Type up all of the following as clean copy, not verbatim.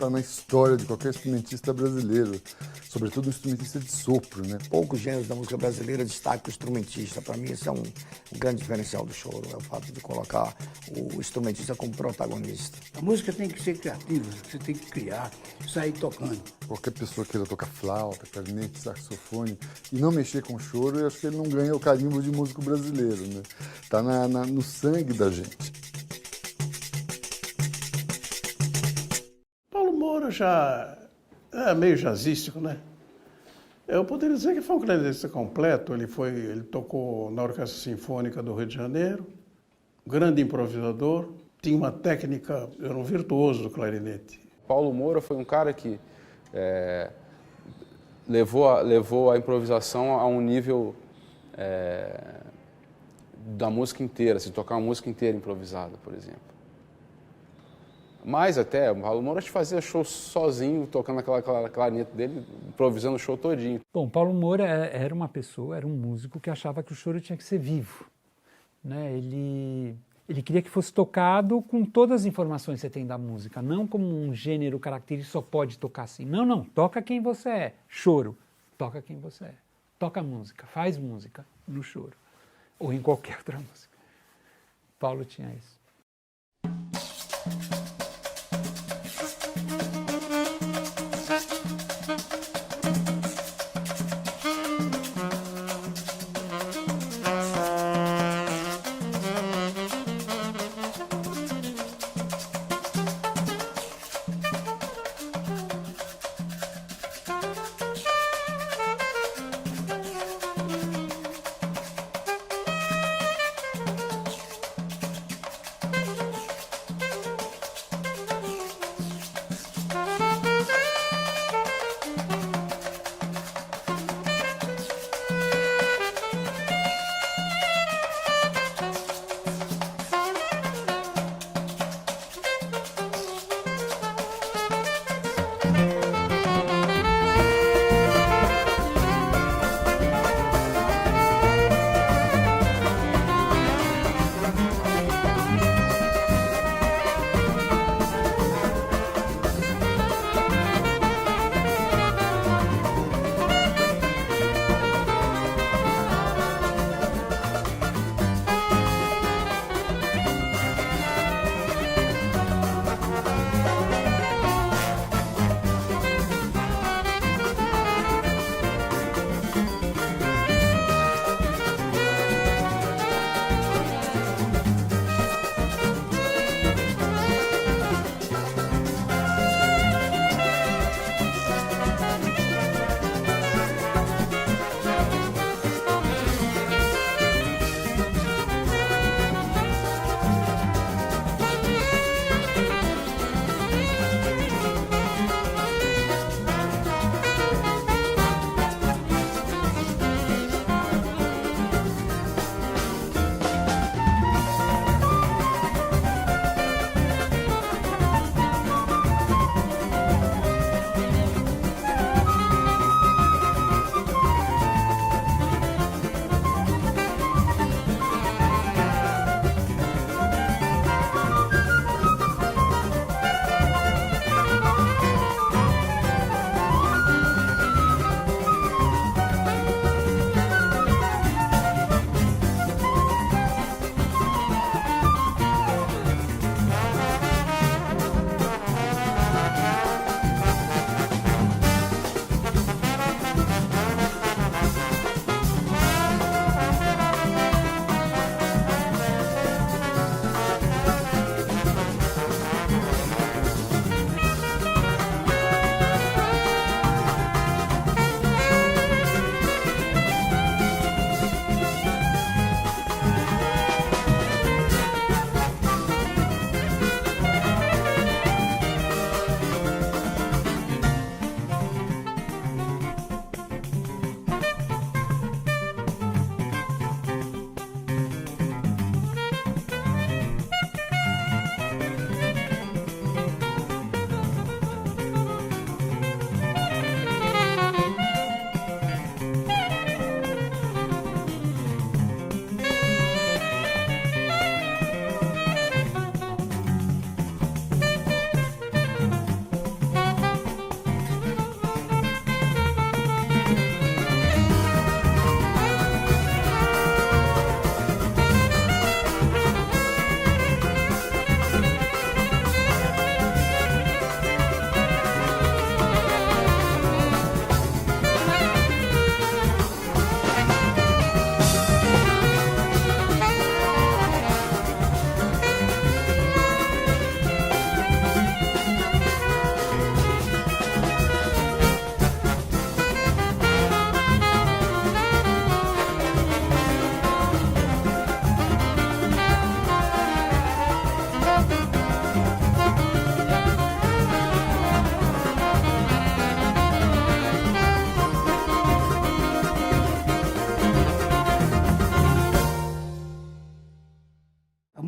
pensar na história de qualquer instrumentista brasileiro, sobretudo um instrumentista de sopro, né? Poucos gêneros da música brasileira destacam o instrumentista. Para mim, esse é um grande diferencial do choro, é o fato de colocar o instrumentista como protagonista. A música tem que ser criativa, você tem que criar, sair tocando. Qualquer pessoa queira tocar flauta, clarinete, saxofone e não mexer com choro, eu acho que ele não ganha o carimbo de músico brasileiro, né? Tá no sangue da gente. Paulo Moura já é meio jazzístico, né? Eu poderia dizer que foi um clarinetista completo. Ele tocou na Orquestra Sinfônica do Rio de Janeiro, grande improvisador, tinha uma técnica, era um virtuoso do clarinete. Paulo Moura foi um cara que levou a improvisação a um nível da música inteira, assim, tocar uma música inteira improvisada, por exemplo. Mais até, o Paulo Moura fazia show sozinho, tocando aquela clarinete dele, improvisando o show todinho. Bom, Paulo Moura era uma pessoa, era um músico que achava que o choro tinha que ser vivo, né? Ele queria que fosse tocado com todas as informações que você tem da música, não como um gênero característico, só pode tocar assim. Não, toca quem você é. Choro, toca quem você é. Toca música, faz música no choro, ou em qualquer outra música. Paulo tinha isso.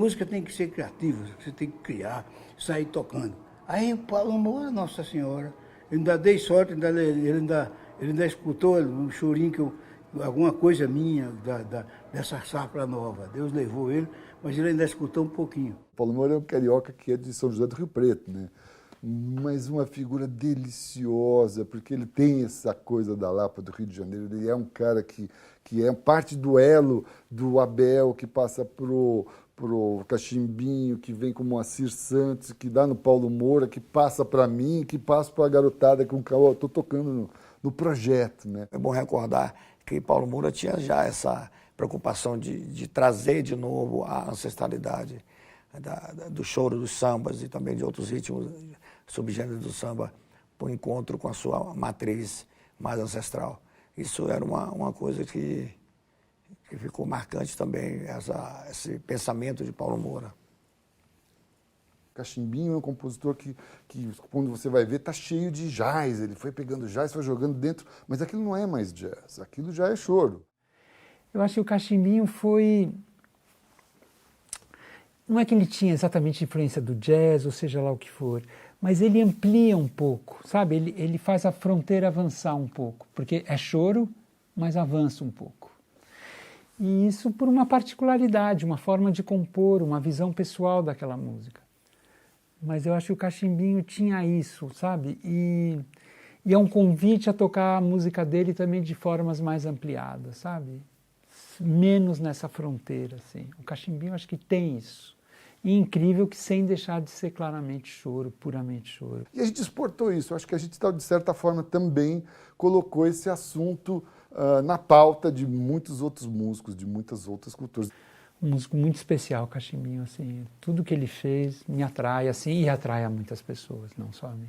música tem que ser criativa, você tem que criar, sair tocando. Aí o Paulo Moura, Nossa Senhora, eu ainda dei sorte, ele ainda escutou um chorinho alguma coisa minha dessa safra nova. Deus levou ele, mas ele ainda escutou um pouquinho. Paulo Moura é um carioca que é de São José do Rio Preto, né? Mas uma figura deliciosa, porque ele tem essa coisa da Lapa, do Rio de Janeiro. Ele é um cara que é parte do elo do Abel, que passa pro Cachimbinho, que vem com o Moacir Santos, que dá no Paulo Moura, que passa para mim, que passa para a garotada com quem eu estou tocando no projeto, né? É bom recordar que Paulo Moura tinha já essa preocupação de trazer de novo a ancestralidade do choro, dos sambas e também de outros ritmos, subgêneros do samba, para o encontro com a sua matriz mais ancestral. Isso era uma coisa que ficou marcante também, esse pensamento de Paulo Moura. Cachimbinho é um compositor que quando você vai ver, está cheio de jazz. Ele foi pegando jazz, foi jogando dentro, mas aquilo não é mais jazz, aquilo já é choro. Eu acho que o Cachimbinho foi... Não é que ele tinha exatamente influência do jazz, ou seja lá o que for, mas ele amplia um pouco, sabe? Ele faz a fronteira avançar um pouco, porque é choro, mas avança um pouco. E isso por uma particularidade, uma forma de compor, uma visão pessoal daquela música. Mas eu acho que o Cachimbinho tinha isso, sabe? E é um convite a tocar a música dele também de formas mais ampliadas, sabe? Menos nessa fronteira, assim. O Cachimbinho acho que tem isso. E incrível que sem deixar de ser claramente choro, puramente choro. E a gente exportou isso. Acho que a gente, de certa forma, também colocou esse assunto na pauta de muitos outros músicos, de muitas outras culturas. Um músico muito especial, Cachimbinho, assim. Tudo que ele fez me atrai, assim, e atrai a muitas pessoas, não só a mim.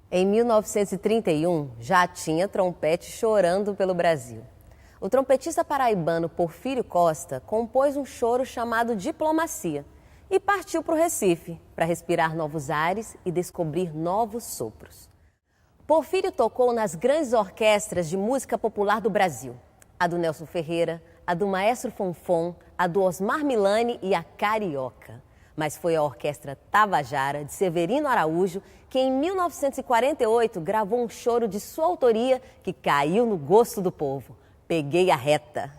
Em 1931, já tinha trompete chorando pelo Brasil. o trompetista paraibano Porfírio Costa compôs um choro chamado Diplomacia e partiu para o Recife para respirar novos ares e descobrir novos sopros. Porfírio tocou nas grandes orquestras de música popular do Brasil, a do Nelson Ferreira, a do Maestro Fonfon, a do Osmar Milani e a Carioca. Mas foi a Orquestra Tabajara, de Severino Araújo, que em 1948 gravou um choro de sua autoria que caiu no gosto do povo. Peguei a Reta.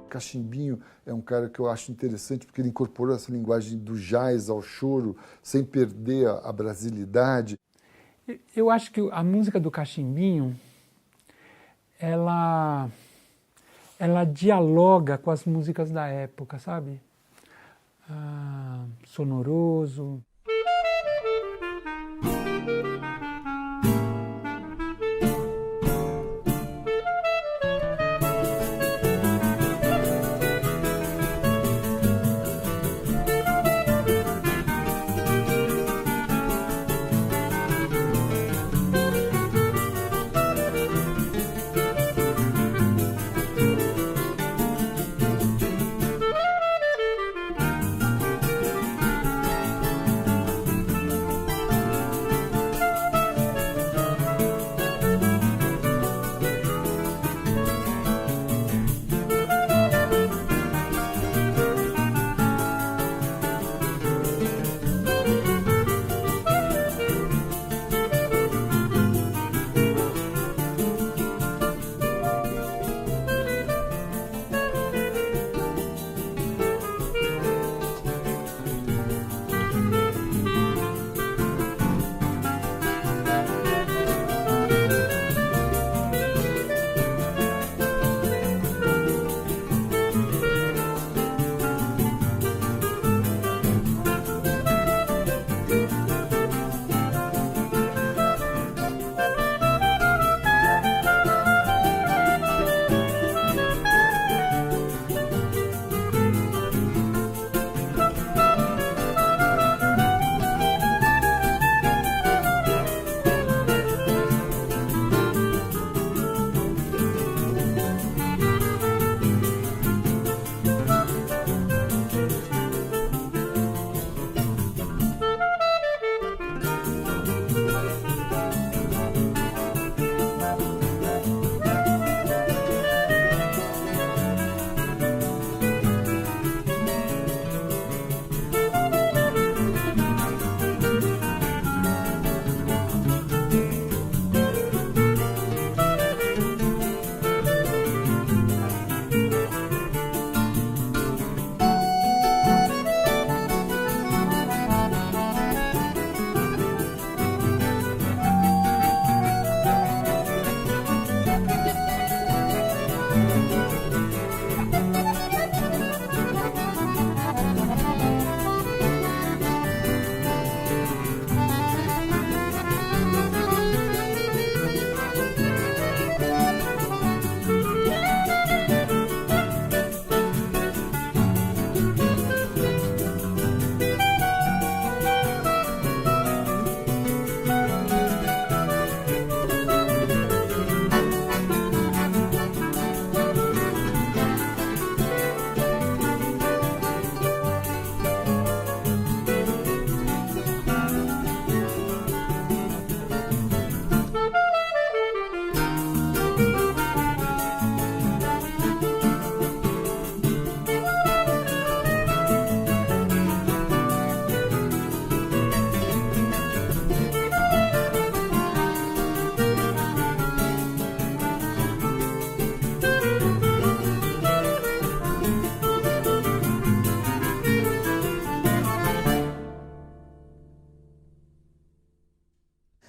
Cachimbinho é um cara que eu acho interessante porque ele incorporou essa linguagem do jazz ao choro sem perder a brasilidade. Eu acho que a música do Cachimbinho, ela dialoga com as músicas da época, sabe? Sonoroso.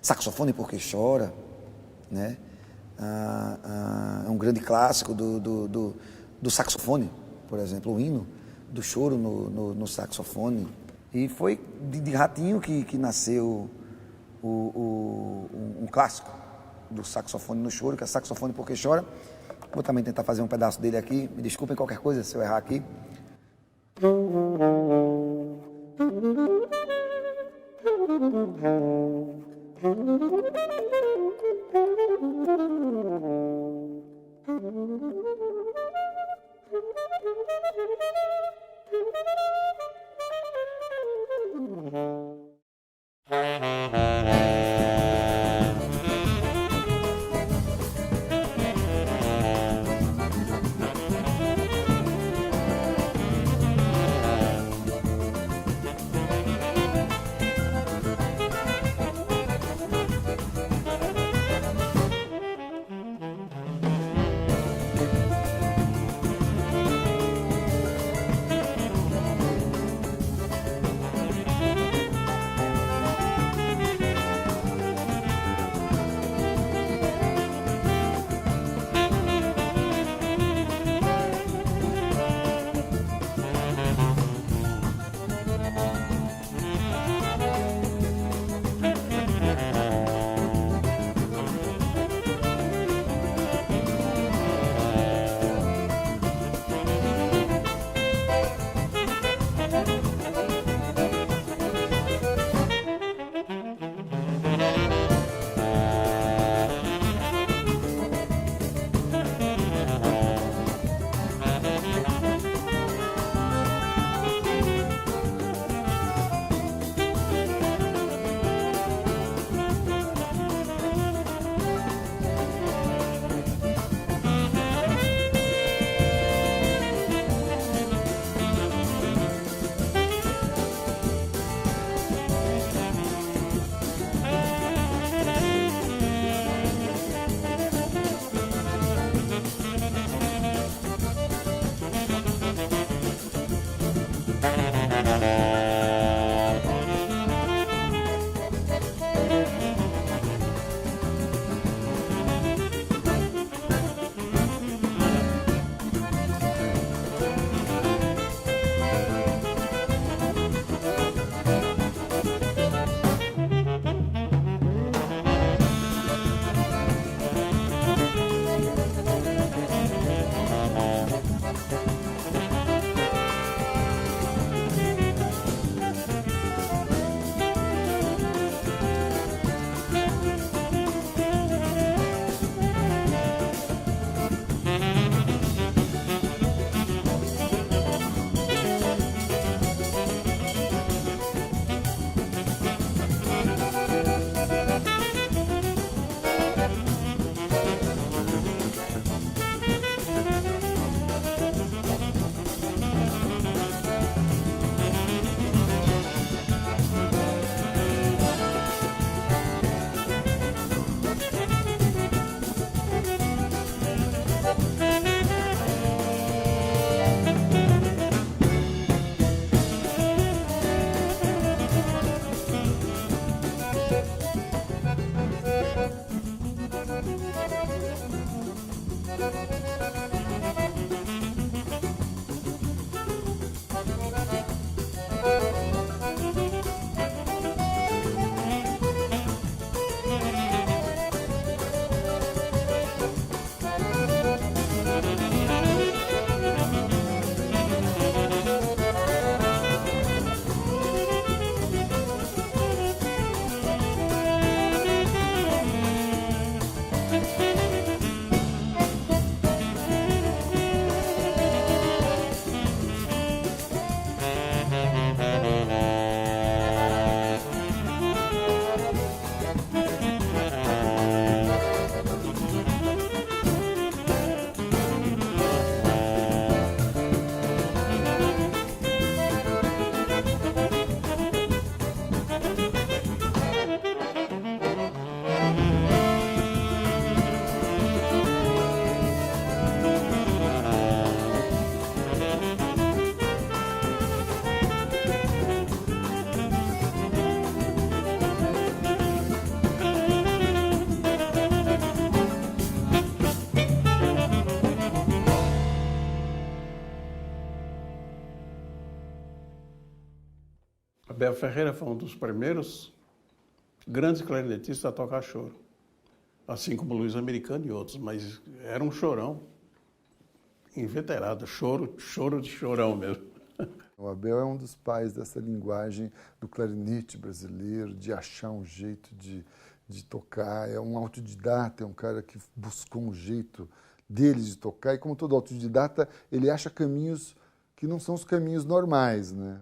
Saxofone Porque Chora, né? É um grande clássico do saxofone, por exemplo, o hino do choro no saxofone. E foi de Ratinho que nasceu um clássico do saxofone no choro, que é Saxofone Porque Chora. Vou também tentar fazer um pedaço dele aqui. Me desculpem qualquer coisa se eu errar aqui. Abel Ferreira foi um dos primeiros grandes clarinetistas a tocar choro. Assim como Luiz Americano e outros, mas era um chorão inveterado, choro de chorão mesmo. O Abel é um dos pais dessa linguagem do clarinete brasileiro, de achar um jeito de tocar. É um autodidata, é um cara que buscou um jeito dele de tocar. E como todo autodidata, ele acha caminhos que não são os caminhos normais, né?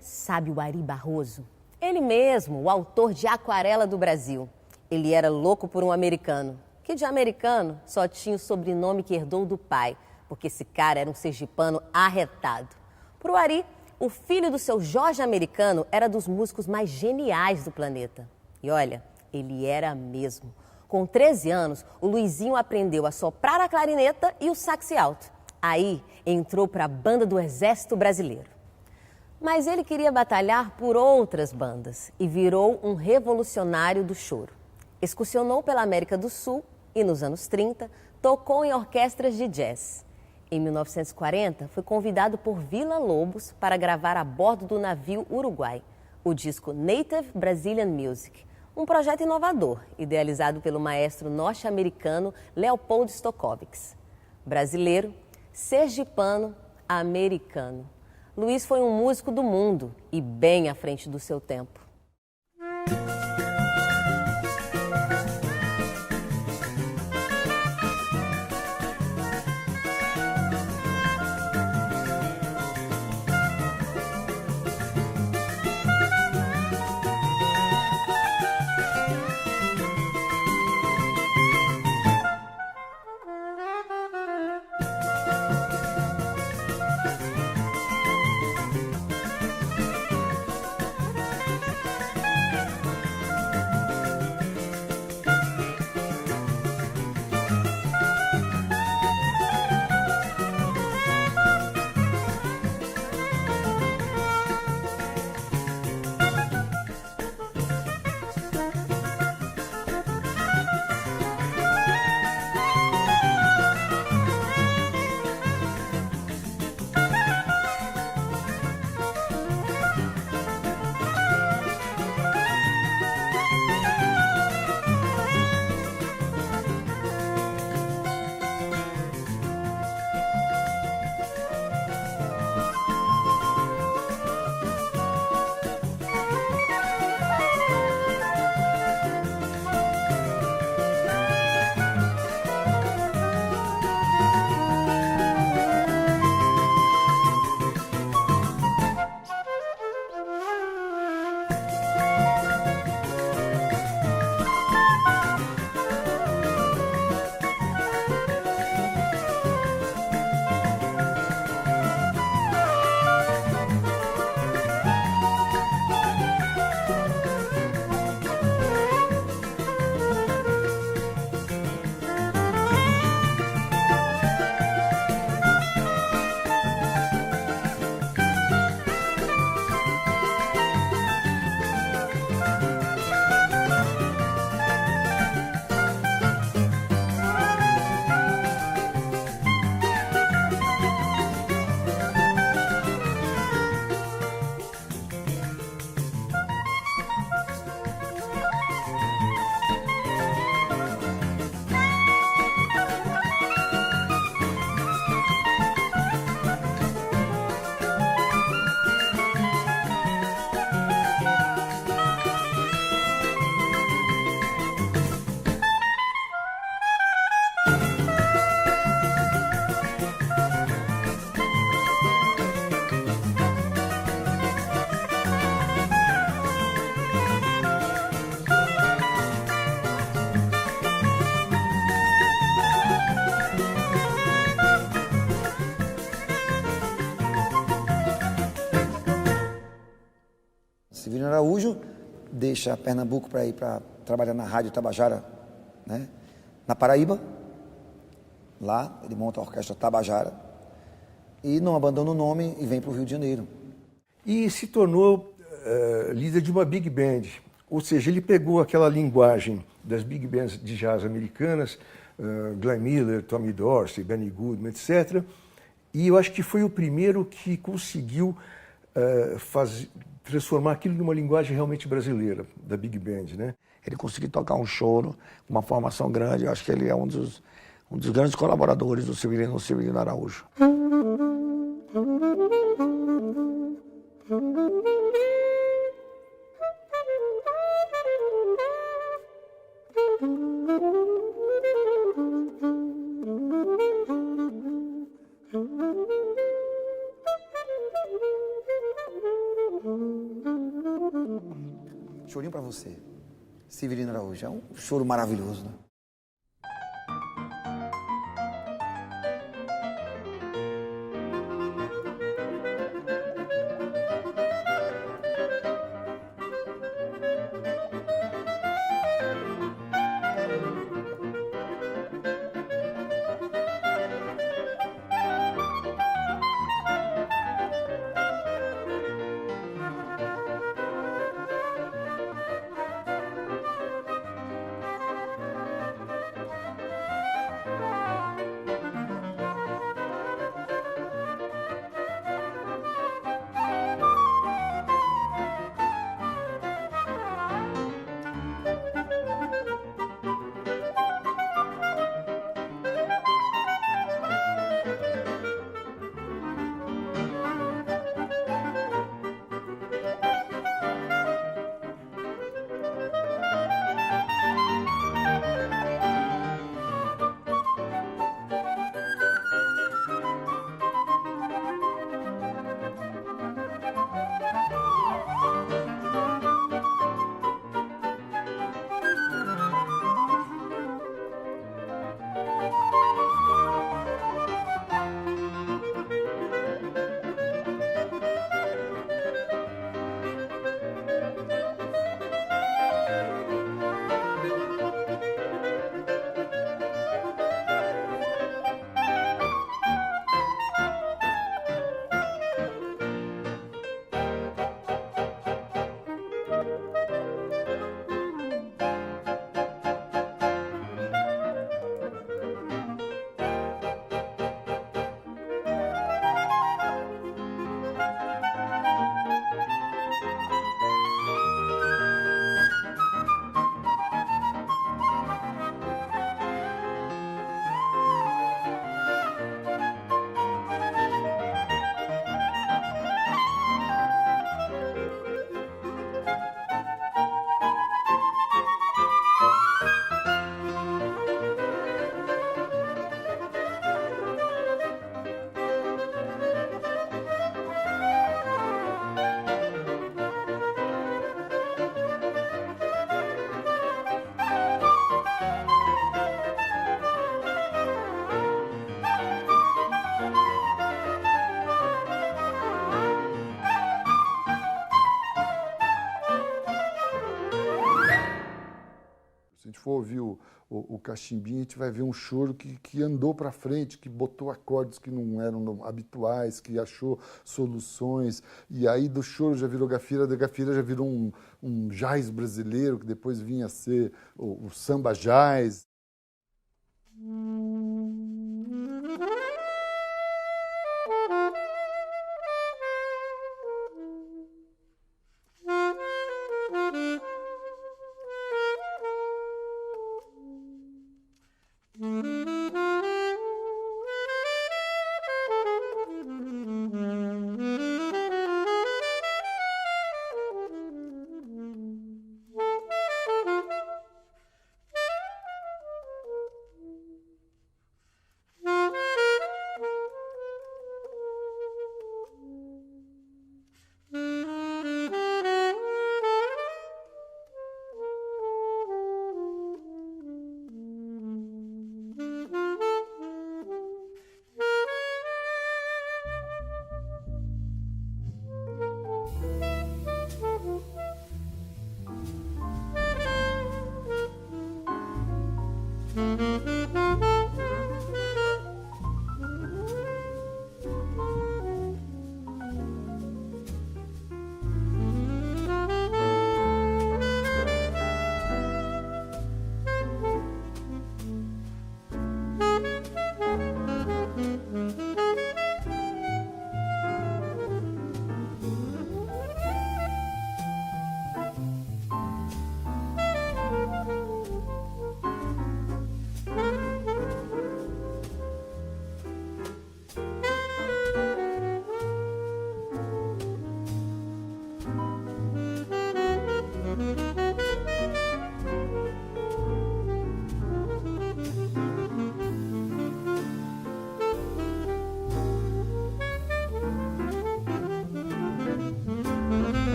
Sabe o Ari Barroso? Ele mesmo, o autor de Aquarela do Brasil. Ele era louco por um americano, que de americano só tinha o sobrenome que herdou do pai, porque esse cara era um sergipano arretado. Para o Ari, o filho do seu Jorge Americano era dos músicos mais geniais do planeta. E olha, ele era mesmo. Com 13 anos, o Luizinho aprendeu a soprar a clarineta e o sax alto. Aí, entrou para a banda do Exército Brasileiro. Mas ele queria batalhar por outras bandas e virou um revolucionário do choro. Excursionou pela América do Sul e, nos anos 30, tocou em orquestras de jazz. Em 1940, foi convidado por Villa Lobos para gravar a bordo do navio Uruguai o disco Native Brazilian Music, um projeto inovador, idealizado pelo maestro norte-americano Leopold Stokowicz. Brasileiro, sergipano, americano. Luiz foi um músico do mundo e bem à frente do seu tempo. Severino Araújo deixa Pernambuco para ir para trabalhar na Rádio Tabajara, né? Na Paraíba. Lá ele monta a Orquestra Tabajara e não abandona o nome e vem para o Rio de Janeiro. E se tornou líder de uma big band, ou seja, ele pegou aquela linguagem das big bands de jazz americanas, Glenn Miller, Tommy Dorsey, Benny Goodman, etc. E eu acho que foi o primeiro que conseguiu transformar aquilo numa linguagem realmente brasileira, da big band, né? Ele conseguiu tocar um choro, uma formação grande. Eu acho que ele é um dos grandes colaboradores do Severino Araújo. Chorinho pra você, Severino Araújo. É um choro maravilhoso, né? for ouvir o Cachimbinha, a gente vai ver um choro que andou para frente, que botou acordes que não eram habituais, que achou soluções. E aí do choro já virou gafieira, da gafieira já virou um jazz brasileiro, que depois vinha a ser o samba jazz.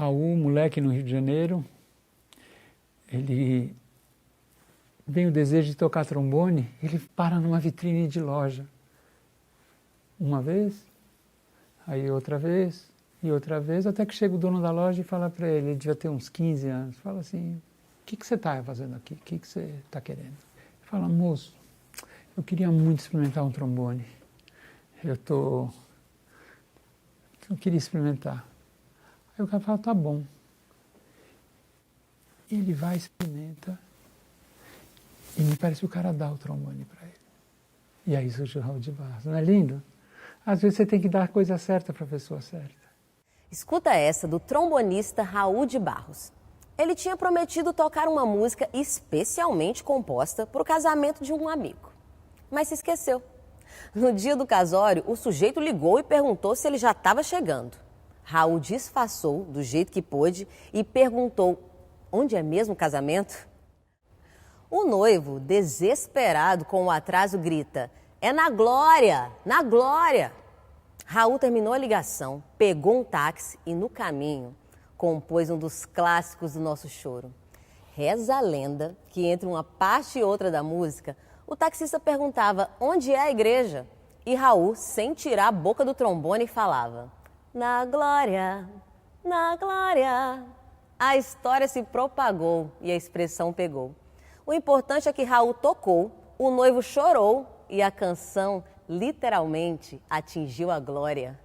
Raul, moleque no Rio de Janeiro, ele vem o desejo de tocar trombone, ele para numa vitrine de loja. Uma vez, aí outra vez, e outra vez, até que chega o dono da loja e fala para ele, ele devia ter uns 15 anos, fala assim, o que você está fazendo aqui? O que você está querendo? Ele fala, moço, eu queria muito experimentar um trombone. Eu queria experimentar. Aí o cara fala, tá bom. Ele vai, experimenta, e me parece que o cara dá o trombone para ele. E aí surge o Raul de Barros. Não é lindo? Às vezes você tem que dar a coisa certa para a pessoa certa. Escuta essa do trombonista Raul de Barros. Ele tinha prometido tocar uma música especialmente composta para o casamento de um amigo. Mas se esqueceu. No dia do casório, o sujeito ligou e perguntou se ele já estava chegando. Raul disfarçou do jeito que pôde e perguntou: onde é mesmo o casamento? O noivo, desesperado com o atraso, grita: é na Glória, na Glória! Raul terminou a ligação, pegou um táxi e, no caminho, compôs um dos clássicos do nosso choro. Reza a lenda que entre uma parte e outra da música, o taxista perguntava onde é a igreja e Raul, sem tirar a boca do trombone, falava: na Glória, na Glória. A história se propagou e a expressão pegou. O importante é que Raul tocou, o noivo chorou e a canção literalmente atingiu a glória.